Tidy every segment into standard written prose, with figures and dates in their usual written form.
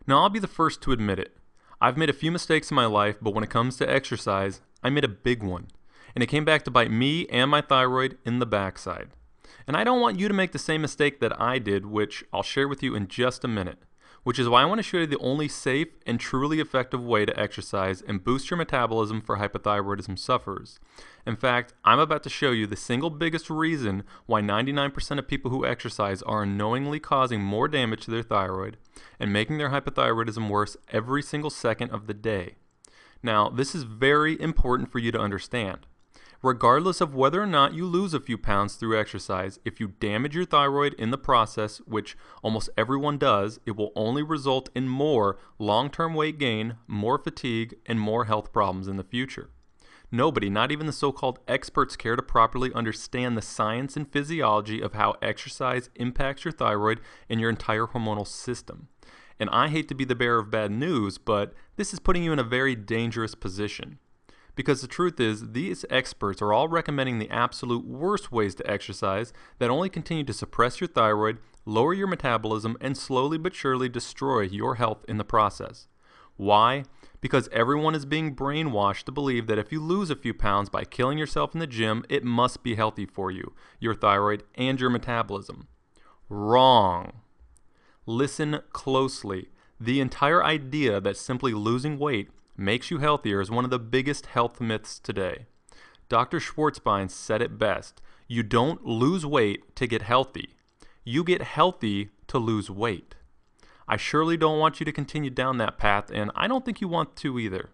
Now, I'll be the first to admit it. I've made a few mistakes in my life, but when it comes to exercise, I made a big one. And it came back to bite me and my thyroid in the backside. And I don't want you to make the same mistake that I did, which I'll share with you in just a minute. Which is why I want to show you the only safe and truly effective way to exercise and boost your metabolism for hypothyroidism sufferers. In fact, I'm about to show you the single biggest reason why 99% of people who exercise are unknowingly causing more damage to their thyroid and making their hypothyroidism worse every single second of the day. Now, this is very important for you to understand. Regardless of whether or not you lose a few pounds through exercise, if you damage your thyroid in the process, which almost everyone does, it will only result in more long-term weight gain, more fatigue, and more health problems in the future. Nobody, not even the so-called experts, care to properly understand the science and physiology of how exercise impacts your thyroid and your entire hormonal system. And I hate to be the bearer of bad news, but this is putting you in a very dangerous position. Because the truth is, these experts are all recommending the absolute worst ways to exercise that only continue to suppress your thyroid, lower your metabolism, and slowly but surely destroy your health in the process. Why? Because everyone is being brainwashed to believe that if you lose a few pounds by killing yourself in the gym, it must be healthy for you, your thyroid, and your metabolism. Wrong. Listen closely. The entire idea that simply losing weight makes you healthier is one of the biggest health myths today. Dr. Schwartzbein said it best. You don't lose weight to get healthy. You get healthy to lose weight. I surely don't want you to continue down that path, and I don't think you want to either.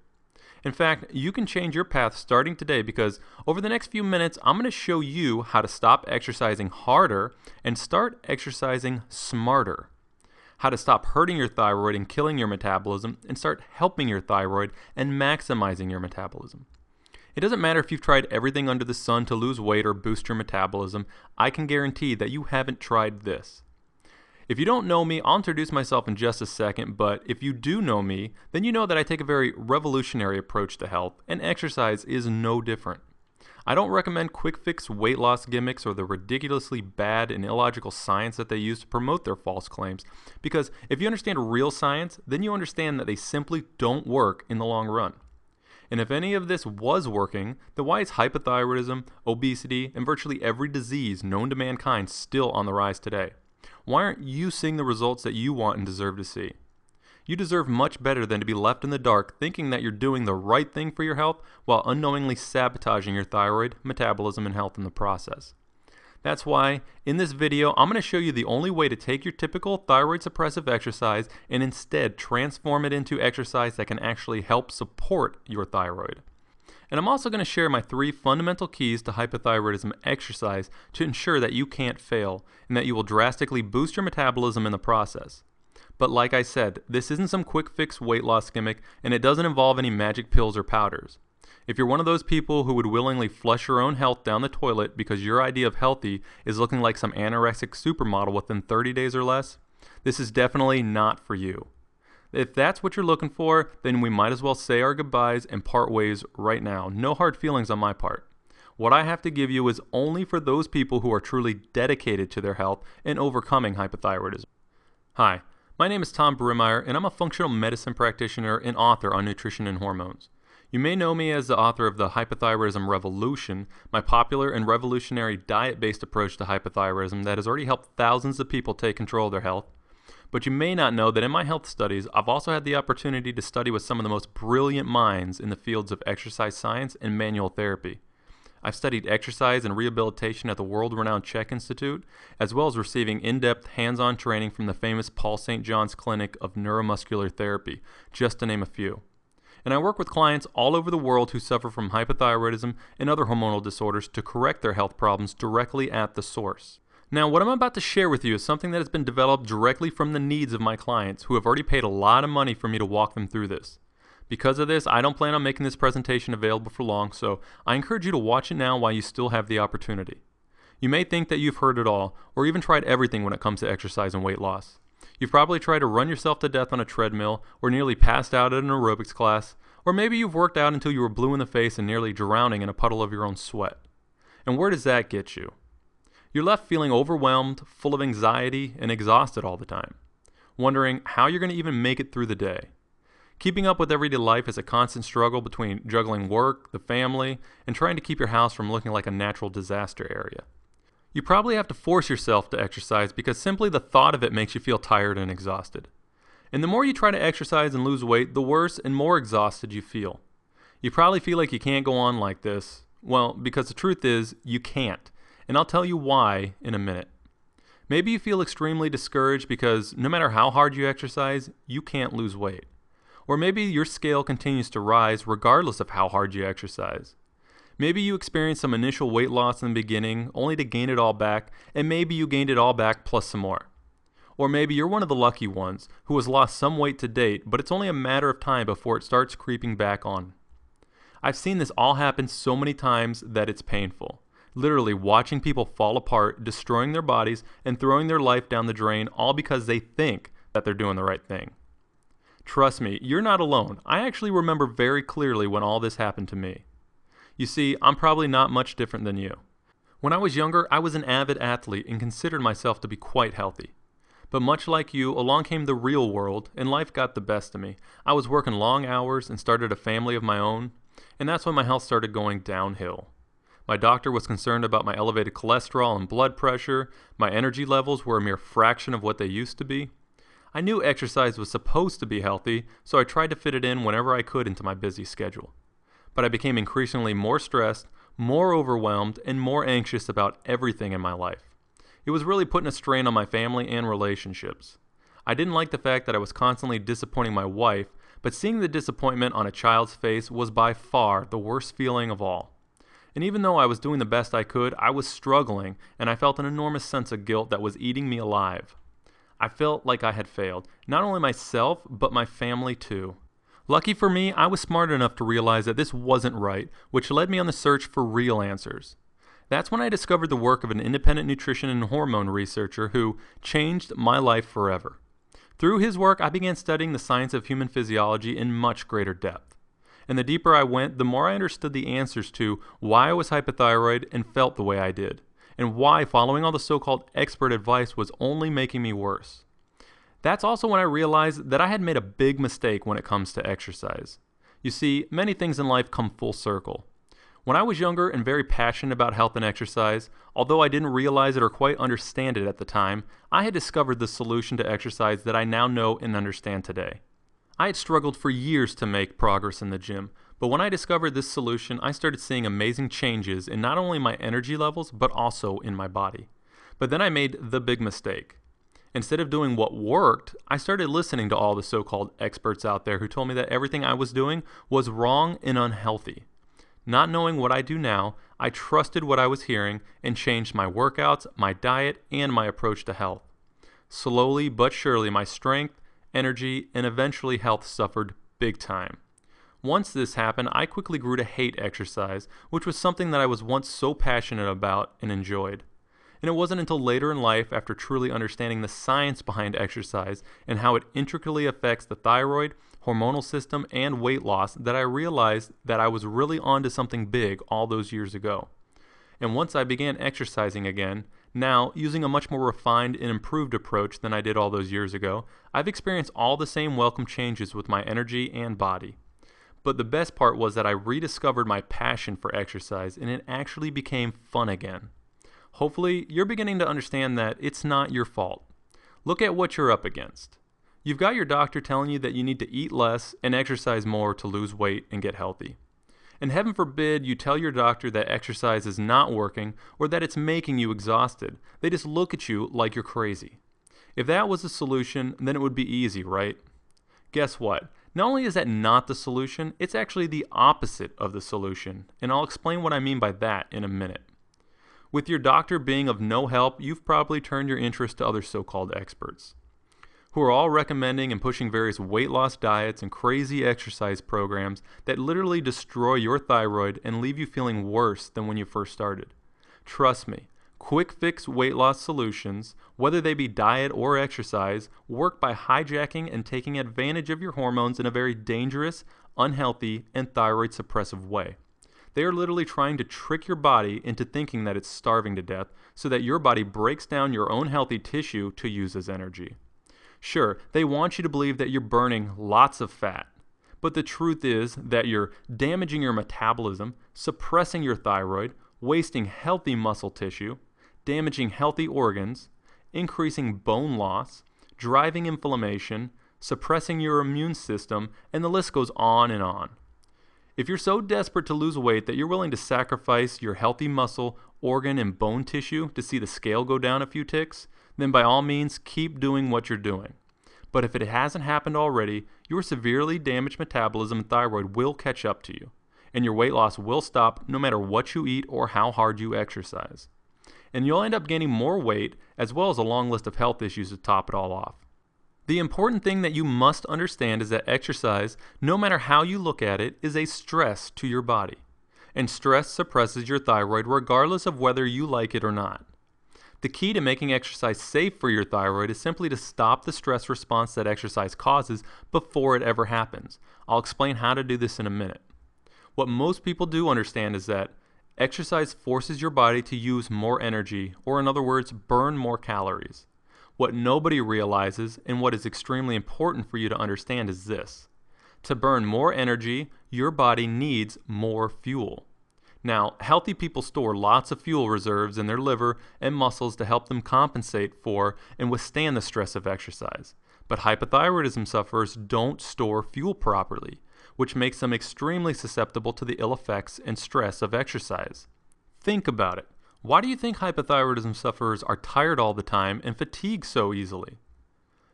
In fact, you can change your path starting today because over the next few minutes, I'm going to show you how to stop exercising harder and start exercising smarter. How to stop hurting your thyroid and killing your metabolism and start helping your thyroid and maximizing your metabolism. It doesn't matter if you've tried everything under the sun to lose weight or boost your metabolism, I can guarantee that you haven't tried this. If you don't know me, I'll introduce myself in just a second, but if you do know me, then you know that I take a very revolutionary approach to health, and exercise is no different. I don't recommend quick fix weight loss gimmicks or the ridiculously bad and illogical science that they use to promote their false claims, because if you understand real science, then you understand that they simply don't work in the long run. And if any of this was working, then why is hypothyroidism, obesity, and virtually every disease known to mankind still on the rise today? Why aren't you seeing the results that you want and deserve to see? You deserve much better than to be left in the dark thinking that you're doing the right thing for your health while unknowingly sabotaging your thyroid, metabolism, and health in the process. That's why, in this video, I'm going to show you the only way to take your typical thyroid suppressive exercise and instead transform it into exercise that can actually help support your thyroid. And I'm also going to share my 3 fundamental keys to hypothyroidism exercise to ensure that you can't fail and that you will drastically boost your metabolism in the process. But like I said, this isn't some quick fix weight loss gimmick, and it doesn't involve any magic pills or powders. If you're one of those people who would willingly flush your own health down the toilet because your idea of healthy is looking like some anorexic supermodel within 30 days or less, this is definitely not for you. If that's what you're looking for, then we might as well say our goodbyes and part ways right now. No hard feelings on my part. What I have to give you is only for those people who are truly dedicated to their health and overcoming hypothyroidism. Hi. My name is Tom Brimeyer, and I'm a functional medicine practitioner and author on nutrition and hormones. You may know me as the author of the Hypothyroidism Revolution, my popular and revolutionary diet-based approach to hypothyroidism that has already helped thousands of people take control of their health. But you may not know that in my health studies, I've also had the opportunity to study with some of the most brilliant minds in the fields of exercise science and manual therapy. I've studied exercise and rehabilitation at the world-renowned Czech Institute, as well as receiving in-depth hands-on training from the famous Paul St. John's Clinic of Neuromuscular Therapy, just to name a few. And I work with clients all over the world who suffer from hypothyroidism and other hormonal disorders to correct their health problems directly at the source. Now, what I'm about to share with you is something that has been developed directly from the needs of my clients who have already paid a lot of money for me to walk them through this. Because of this, I don't plan on making this presentation available for long, so I encourage you to watch it now while you still have the opportunity. You may think that you've heard it all, or even tried everything when it comes to exercise and weight loss. You've probably tried to run yourself to death on a treadmill, or nearly passed out at an aerobics class, or maybe you've worked out until you were blue in the face and nearly drowning in a puddle of your own sweat. And where does that get you? You're left feeling overwhelmed, full of anxiety, and exhausted all the time. wondering how you're going to even make it through the day. Keeping up with everyday life is a constant struggle between juggling work, the family, and trying to keep your house from looking like a natural disaster area. You probably have to force yourself to exercise because simply the thought of it makes you feel tired and exhausted. And the more you try to exercise and lose weight, the worse and more exhausted you feel. You probably feel like you can't go on like this. Well, because the truth is, you can't. And I'll tell you why in a minute. Maybe you feel extremely discouraged because no matter how hard you exercise, you can't lose weight. Or maybe your scale continues to rise regardless of how hard you exercise. Maybe you experience some initial weight loss in the beginning only to gain it all back, and maybe you gained it all back plus some more. Or maybe you're one of the lucky ones who has lost some weight to date, but it's only a matter of time before it starts creeping back on. I've seen this all happen so many times that it's painful. Literally watching people fall apart, destroying their bodies, and throwing their life down the drain all because they think that they're doing the right thing. Trust me, you're not alone. I actually remember very clearly when all this happened to me. You see, I'm probably not much different than you. When I was younger, I was an avid athlete and considered myself to be quite healthy. But much like you, along came the real world, and life got the best of me. I was working long hours and started a family of my own, and that's when my health started going downhill. My doctor was concerned about my elevated cholesterol and blood pressure. My energy levels were a mere fraction of what they used to be. I knew exercise was supposed to be healthy, so I tried to fit it in whenever I could into my busy schedule. But I became increasingly more stressed, more overwhelmed, and more anxious about everything in my life. It was really putting a strain on my family and relationships. I didn't like the fact that I was constantly disappointing my wife, but seeing the disappointment on a child's face was by far the worst feeling of all. And even though I was doing the best I could, I was struggling, and I felt an enormous sense of guilt that was eating me alive. I felt like I had failed, not only myself, but my family too. Lucky for me, I was smart enough to realize that this wasn't right, which led me on the search for real answers. That's when I discovered the work of an independent nutrition and hormone researcher who changed my life forever. Through his work, I began studying the science of human physiology in much greater depth. And the deeper I went, the more I understood the answers to why I was hypothyroid and felt the way I did, and why following all the so-called expert advice was only making me worse. That's also when I realized that I had made a big mistake when it comes to exercise. You see, many things in life come full circle. When I was younger and very passionate about health and exercise, although I didn't realize it or quite understand it at the time, I had discovered the solution to exercise that I now know and understand today. I had struggled for years to make progress in the gym, but when I discovered this solution, I started seeing amazing changes in not only my energy levels, but also in my body. But then I made the big mistake. Instead of doing what worked, I started listening to all the so-called experts out there who told me that everything I was doing was wrong and unhealthy. Not knowing what I do now, I trusted what I was hearing and changed my workouts, my diet, and my approach to health. Slowly but surely, my strength, energy, and eventually health suffered big time. Once this happened, I quickly grew to hate exercise, which was something that I was once so passionate about and enjoyed. And it wasn't until later in life, after truly understanding the science behind exercise and how it intricately affects the thyroid, hormonal system, and weight loss, that I realized that I was really onto something big all those years ago. And once I began exercising again, now using a much more refined and improved approach than I did all those years ago, I've experienced all the same welcome changes with my energy and body. But the best part was that I rediscovered my passion for exercise and it actually became fun again. Hopefully, you're beginning to understand that it's not your fault. Look at what you're up against. You've got your doctor telling you that you need to eat less and exercise more to lose weight and get healthy. And heaven forbid you tell your doctor that exercise is not working or that it's making you exhausted. They just look at you like you're crazy. If that was the solution, then it would be easy, right? Guess what? Not only is that not the solution, it's actually the opposite of the solution, and I'll explain what I mean by that in a minute. With your doctor being of no help, you've probably turned your interest to other so-called experts, who are all recommending and pushing various weight loss diets and crazy exercise programs that literally destroy your thyroid and leave you feeling worse than when you first started. Trust me, quick fix weight loss solutions, whether they be diet or exercise, work by hijacking and taking advantage of your hormones in a very dangerous, unhealthy, and thyroid suppressive way. They are literally trying to trick your body into thinking that it's starving to death so that your body breaks down your own healthy tissue to use as energy. Sure, they want you to believe that you're burning lots of fat, but the truth is that you're damaging your metabolism, suppressing your thyroid, wasting healthy muscle tissue, damaging healthy organs, increasing bone loss, driving inflammation, suppressing your immune system, and the list goes on and on. If you're so desperate to lose weight that you're willing to sacrifice your healthy muscle, organ, and bone tissue to see the scale go down a few ticks, then by all means keep doing what you're doing. But if it hasn't happened already, your severely damaged metabolism and thyroid will catch up to you, and your weight loss will stop no matter what you eat or how hard you exercise. And you'll end up gaining more weight as well as a long list of health issues to top it all off. The important thing that you must understand is that exercise, no matter how you look at it, is a stress to your body. And stress suppresses your thyroid regardless of whether you like it or not. The key to making exercise safe for your thyroid is simply to stop the stress response that exercise causes before it ever happens. I'll explain how to do this in a minute. What most people do understand is that exercise forces your body to use more energy, or in other words, burn more calories. What nobody realizes, and what is extremely important for you to understand, is this. To burn more energy, your body needs more fuel. Now, healthy people store lots of fuel reserves in their liver and muscles to help them compensate for and withstand the stress of exercise. But hypothyroidism sufferers don't store fuel properly, which makes them extremely susceptible to the ill effects and stress of exercise. Think about it. Why do you think hypothyroidism sufferers are tired all the time and fatigue so easily?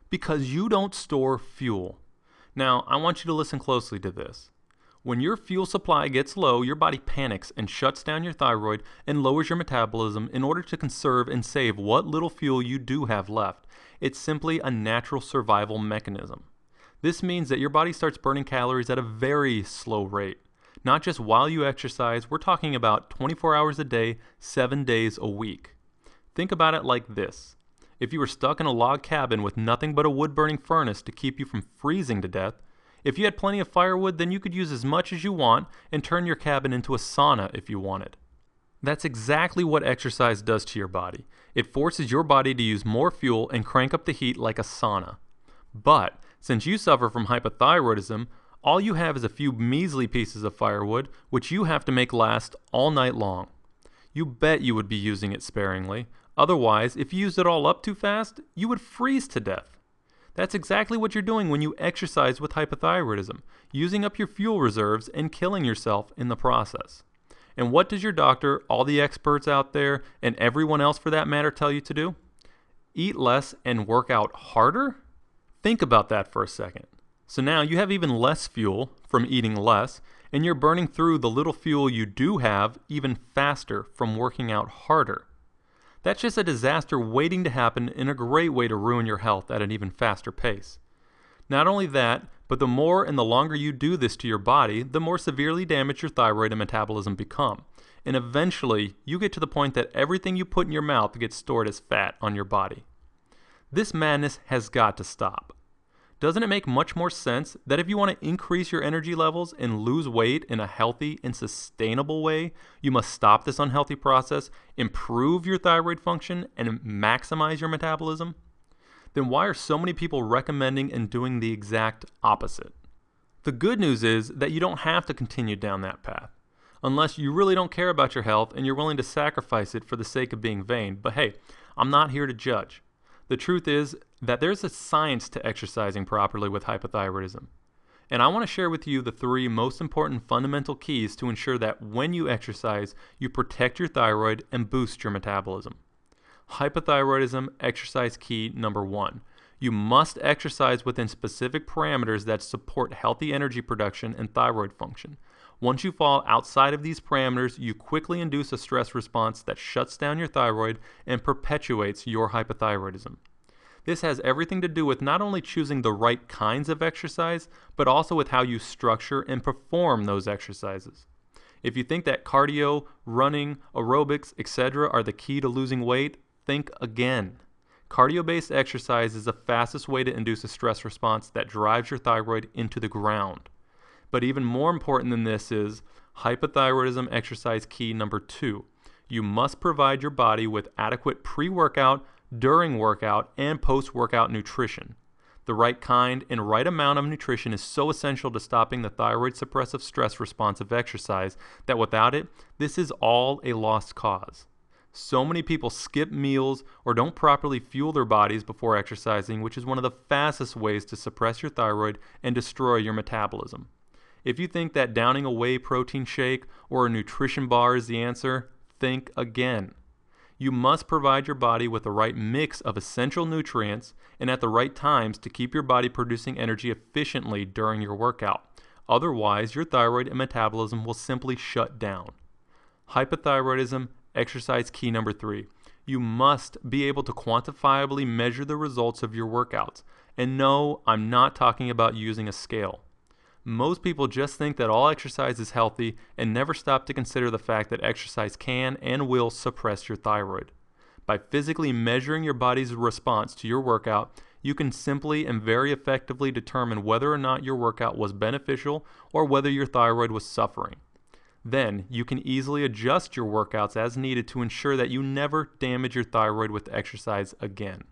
Because you don't store fuel. Now, I want you to listen closely to this. When your fuel supply gets low, your body panics and shuts down your thyroid and lowers your metabolism in order to conserve and save what little fuel you do have left. It's simply a natural survival mechanism. This means that your body starts burning calories at a very slow rate. Not just while you exercise, we're talking about 24 hours a day, 7 days a week. Think about it like this. If you were stuck in a log cabin with nothing but a wood-burning furnace to keep you from freezing to death, if you had plenty of firewood, then you could use as much as you want and turn your cabin into a sauna if you wanted. That's exactly what exercise does to your body. It forces your body to use more fuel and crank up the heat like a sauna. But since you suffer from hypothyroidism, all you have is a few measly pieces of firewood, which you have to make last all night long. You bet you would be using it sparingly. Otherwise, if you used it all up too fast, you would freeze to death. That's exactly what you're doing when you exercise with hypothyroidism, using up your fuel reserves and killing yourself in the process. And what does your doctor, all the experts out there, and everyone else for that matter tell you to do? Eat less and work out harder? Think about that for a second. So now you have even less fuel from eating less, and you're burning through the little fuel you do have even faster from working out harder. That's just a disaster waiting to happen and a great way to ruin your health at an even faster pace. Not only that, but the more and the longer you do this to your body, the more severely damaged your thyroid and metabolism become. And eventually, you get to the point that everything you put in your mouth gets stored as fat on your body. This madness has got to stop. Doesn't it make much more sense that if you want to increase your energy levels and lose weight in a healthy and sustainable way, you must stop this unhealthy process, improve your thyroid function, and maximize your metabolism? Then why are so many people recommending and doing the exact opposite? The good news is that you don't have to continue down that path, unless you really don't care about your health and you're willing to sacrifice it for the sake of being vain. But hey, I'm not here to judge. The truth is that there's a science to exercising properly with hypothyroidism. And I want to share with you the 3 most important fundamental keys to ensure that when you exercise, you protect your thyroid and boost your metabolism. Hypothyroidism exercise key number 1. You must exercise within specific parameters that support healthy energy production and thyroid function. Once you fall outside of these parameters, you quickly induce a stress response that shuts down your thyroid and perpetuates your hypothyroidism. This has everything to do with not only choosing the right kinds of exercise, but also with how you structure and perform those exercises. If you think that cardio, running, aerobics, etc. are the key to losing weight, think again. Cardio-based exercise is the fastest way to induce a stress response that drives your thyroid into the ground. But even more important than this is hypothyroidism exercise key number 2. You must provide your body with adequate pre-workout, during workout, and post-workout nutrition. The right kind and right amount of nutrition is so essential to stopping the thyroid suppressive stress response of exercise that without it, this is all a lost cause. So many people skip meals or don't properly fuel their bodies before exercising, which is one of the fastest ways to suppress your thyroid and destroy your metabolism. If you think that downing a whey protein shake or a nutrition bar is the answer, think again. You must provide your body with the right mix of essential nutrients and at the right times to keep your body producing energy efficiently during your workout. Otherwise, your thyroid and metabolism will simply shut down. Hypothyroidism, exercise key number 3. You must be able to quantifiably measure the results of your workouts. And no, I'm not talking about using a scale. Most people just think that all exercise is healthy and never stop to consider the fact that exercise can and will suppress your thyroid. By physically measuring your body's response to your workout, you can simply and very effectively determine whether or not your workout was beneficial or whether your thyroid was suffering. Then, you can easily adjust your workouts as needed to ensure that you never damage your thyroid with exercise again.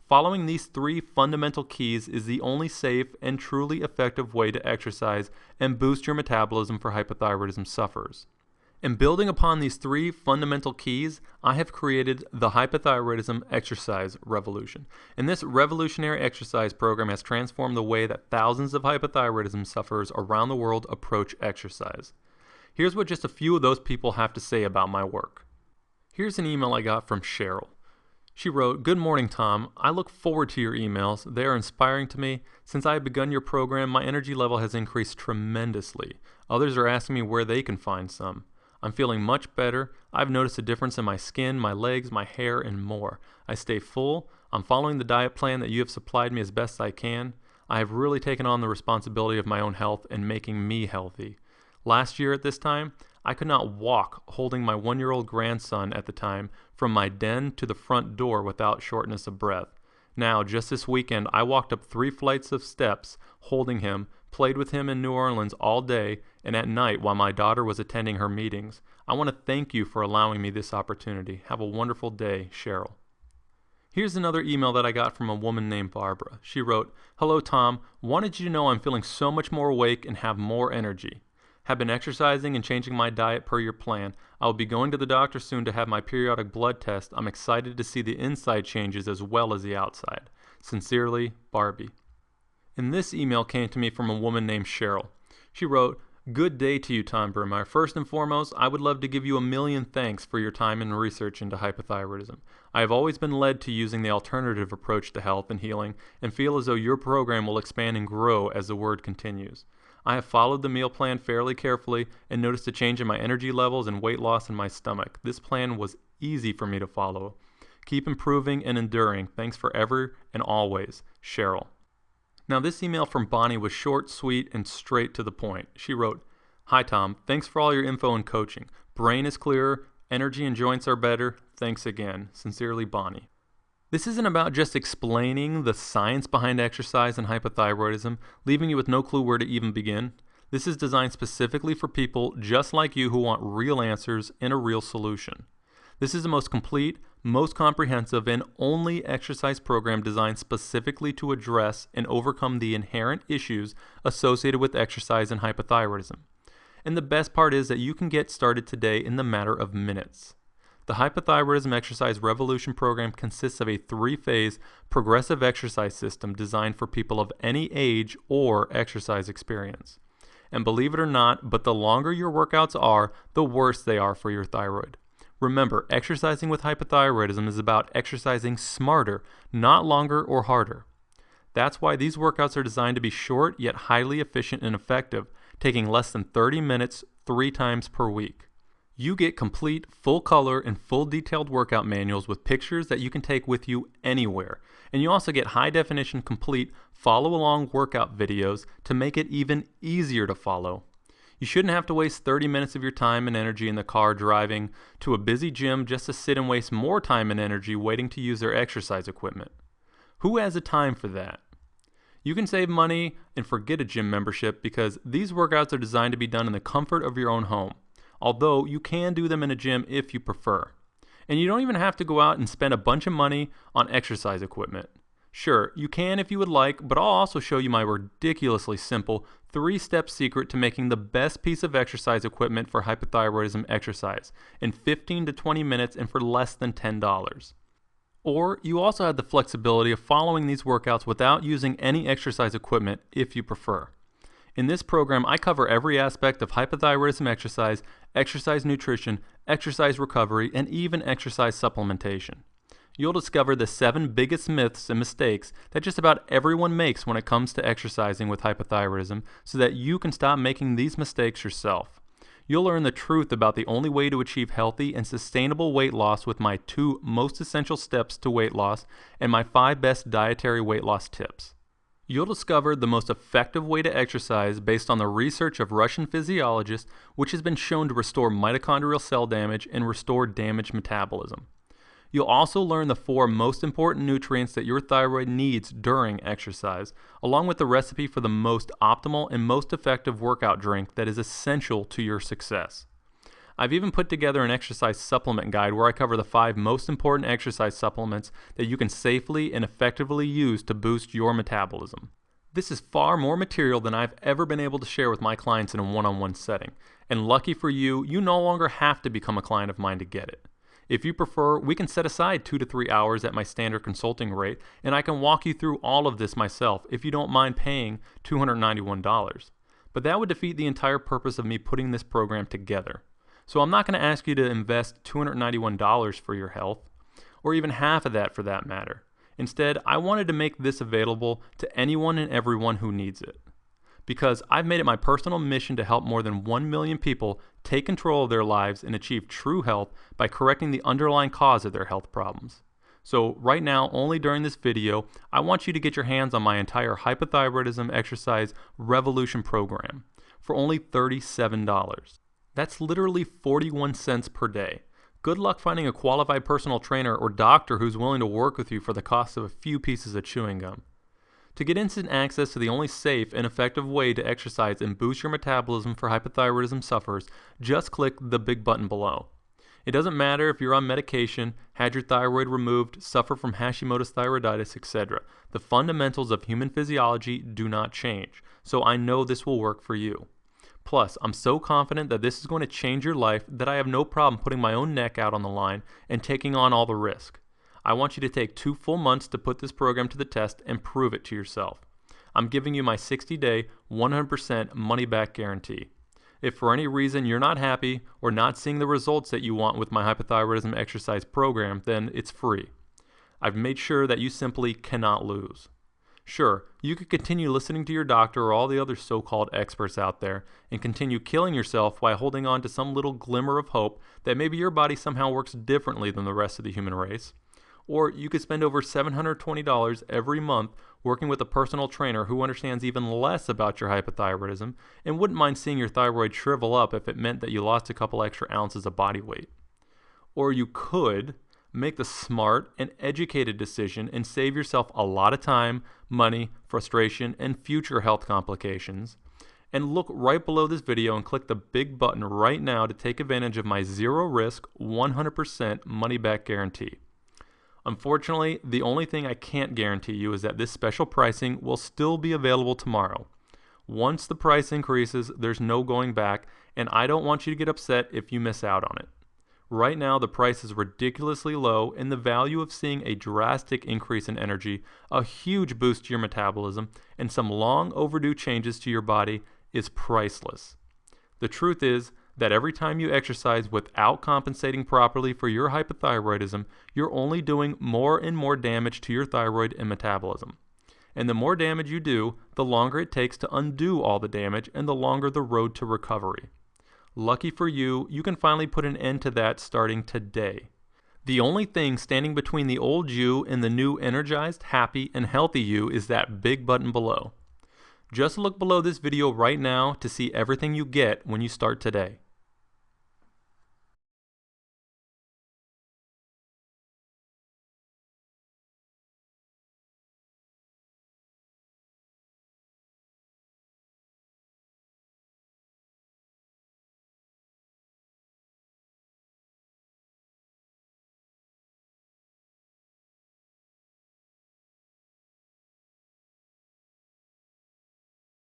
Following these 3 fundamental keys is the only safe and truly effective way to exercise and boost your metabolism for hypothyroidism sufferers. In building upon these 3 fundamental keys, I have created the Hypothyroidism Exercise Revolution. And this revolutionary exercise program has transformed the way that thousands of hypothyroidism sufferers around the world approach exercise. Here's what just a few of those people have to say about my work. Here's an email I got from Cheryl. She wrote, "Good morning, Tom. I look forward to your emails. They are inspiring to me. Since I have begun your program, my energy level has increased tremendously. Others are asking me where they can find some. I'm feeling much better. I've noticed a difference in my skin, my legs, my hair, and more. I stay full. I'm following the diet plan that you have supplied me as best I can. I have really taken on the responsibility of my own health and making me healthy. Last year at this time, I could not walk holding my 1-year-old grandson at the time from my den to the front door without shortness of breath. Now, just this weekend, I walked up 3 flights of steps holding him, played with him in New Orleans all day, and at night while my daughter was attending her meetings. I want to thank you for allowing me this opportunity. Have a wonderful day, Cheryl." Here's another email that I got from a woman named Barbara. She wrote, "Hello, Tom. Wanted you to know I'm feeling so much more awake and have more energy. Have been exercising and changing my diet per your plan. I will be going to the doctor soon to have my periodic blood test. I'm excited to see the inside changes as well as the outside. Sincerely, Barbie." And this email came to me from a woman named Cheryl. She wrote, "Good day to you, Tom Burmeyer. First and foremost, I would love to give you a million thanks for your time and research into hypothyroidism. I have always been led to using the alternative approach to health and healing and feel as though your program will expand and grow as the word continues. I have followed the meal plan fairly carefully and noticed a change in my energy levels and weight loss in my stomach. This plan was easy for me to follow. Keep improving and enduring. Thanks forever and always, Cheryl." Now this email from Bonnie was short, sweet, and straight to the point. She wrote, "Hi Tom, thanks for all your info and coaching. Brain is clearer, energy and joints are better. Thanks again. Sincerely, Bonnie." This isn't about just explaining the science behind exercise and hypothyroidism, leaving you with no clue where to even begin. This is designed specifically for people just like you who want real answers and a real solution. This is the most complete, most comprehensive, and only exercise program designed specifically to address and overcome the inherent issues associated with exercise and hypothyroidism. And the best part is that you can get started today in the matter of minutes. The Hypothyroidism Exercise Revolution program consists of a 3-phase progressive exercise system designed for people of any age or exercise experience. And believe it or not, but the longer your workouts are, the worse they are for your thyroid. Remember, exercising with hypothyroidism is about exercising smarter, not longer or harder. That's why these workouts are designed to be short yet highly efficient and effective, taking less than 30 minutes 3 times per week. You get complete, full color, and full detailed workout manuals with pictures that you can take with you anywhere. And you also get high definition, complete, follow along workout videos to make it even easier to follow. You shouldn't have to waste 30 minutes of your time and energy in the car driving to a busy gym just to sit and waste more time and energy waiting to use their exercise equipment. Who has the time for that? You can save money and forget a gym membership because these workouts are designed to be done in the comfort of your own home. Although you can do them in a gym if you prefer. And you don't even have to go out and spend a bunch of money on exercise equipment. Sure, you can if you would like, but I'll also show you my ridiculously simple 3-step secret to making the best piece of exercise equipment for hypothyroidism exercise in 15 to 20 minutes and for less than $10. Or you also have the flexibility of following these workouts without using any exercise equipment if you prefer. In this program, I cover every aspect of hypothyroidism exercise, exercise nutrition, exercise recovery, and even exercise supplementation. You'll discover the 7 biggest myths and mistakes that just about everyone makes when it comes to exercising with hypothyroidism so that you can stop making these mistakes yourself. You'll learn the truth about the only way to achieve healthy and sustainable weight loss with my 2 most essential steps to weight loss and my 5 best dietary weight loss tips. You'll discover the most effective way to exercise based on the research of Russian physiologists, which has been shown to restore mitochondrial cell damage and restore damaged metabolism. You'll also learn the 4 most important nutrients that your thyroid needs during exercise, along with the recipe for the most optimal and most effective workout drink that is essential to your success. I've even put together an exercise supplement guide where I cover the 5 most important exercise supplements that you can safely and effectively use to boost your metabolism. This is far more material than I've ever been able to share with my clients in a one-on-one setting, and lucky for you, you no longer have to become a client of mine to get it. If you prefer, we can set aside 2 to 3 hours at my standard consulting rate, and I can walk you through all of this myself if you don't mind paying $291. But that would defeat the entire purpose of me putting this program together. So I'm not going to ask you to invest $291 for your health, or even half of that for that matter. Instead, I wanted to make this available to anyone and everyone who needs it. Because I've made it my personal mission to help more than 1 million people take control of their lives and achieve true health by correcting the underlying cause of their health problems. So right now, only during this video, I want you to get your hands on my entire hypothyroidism exercise revolution program for only $37. That's literally 41 cents per day. Good luck finding a qualified personal trainer or doctor who's willing to work with you for the cost of a few pieces of chewing gum. To get instant access to the only safe and effective way to exercise and boost your metabolism for hypothyroidism sufferers, just click the big button below. It doesn't matter if you're on medication, had your thyroid removed, suffer from Hashimoto's thyroiditis, etc. The fundamentals of human physiology do not change, so I know this will work for you. Plus, I'm so confident that this is going to change your life that I have no problem putting my own neck out on the line and taking on all the risk. I want you to take 2 full months to put this program to the test and prove it to yourself. I'm giving you my 60-day, 100% money-back guarantee. If for any reason you're not happy or not seeing the results that you want with my hypothyroidism exercise program, then it's free. I've made sure that you simply cannot lose. Sure, you could continue listening to your doctor or all the other so-called experts out there and continue killing yourself while holding on to some little glimmer of hope that maybe your body somehow works differently than the rest of the human race. Or you could spend over $720 every month working with a personal trainer who understands even less about your hypothyroidism and wouldn't mind seeing your thyroid shrivel up if it meant that you lost a couple extra ounces of body weight. Or you could make the smart and educated decision and save yourself a lot of time, money, frustration, and future health complications. And look right below this video and click the big button right now to take advantage of my zero-risk, 100% money-back guarantee. Unfortunately, the only thing I can't guarantee you is that this special pricing will still be available tomorrow. Once the price increases, there's no going back, and I don't want you to get upset if you miss out on it. Right now, the price is ridiculously low, and the value of seeing a drastic increase in energy, a huge boost to your metabolism, and some long overdue changes to your body is priceless. The truth is that every time you exercise without compensating properly for your hypothyroidism, you're only doing more and more damage to your thyroid and metabolism. And the more damage you do, the longer it takes to undo all the damage and the longer the road to recovery. Lucky for you, you can finally put an end to that starting today. The only thing standing between the old you and the new energized, happy, and healthy you is that big button below. Just look below this video right now to see everything you get when you start today.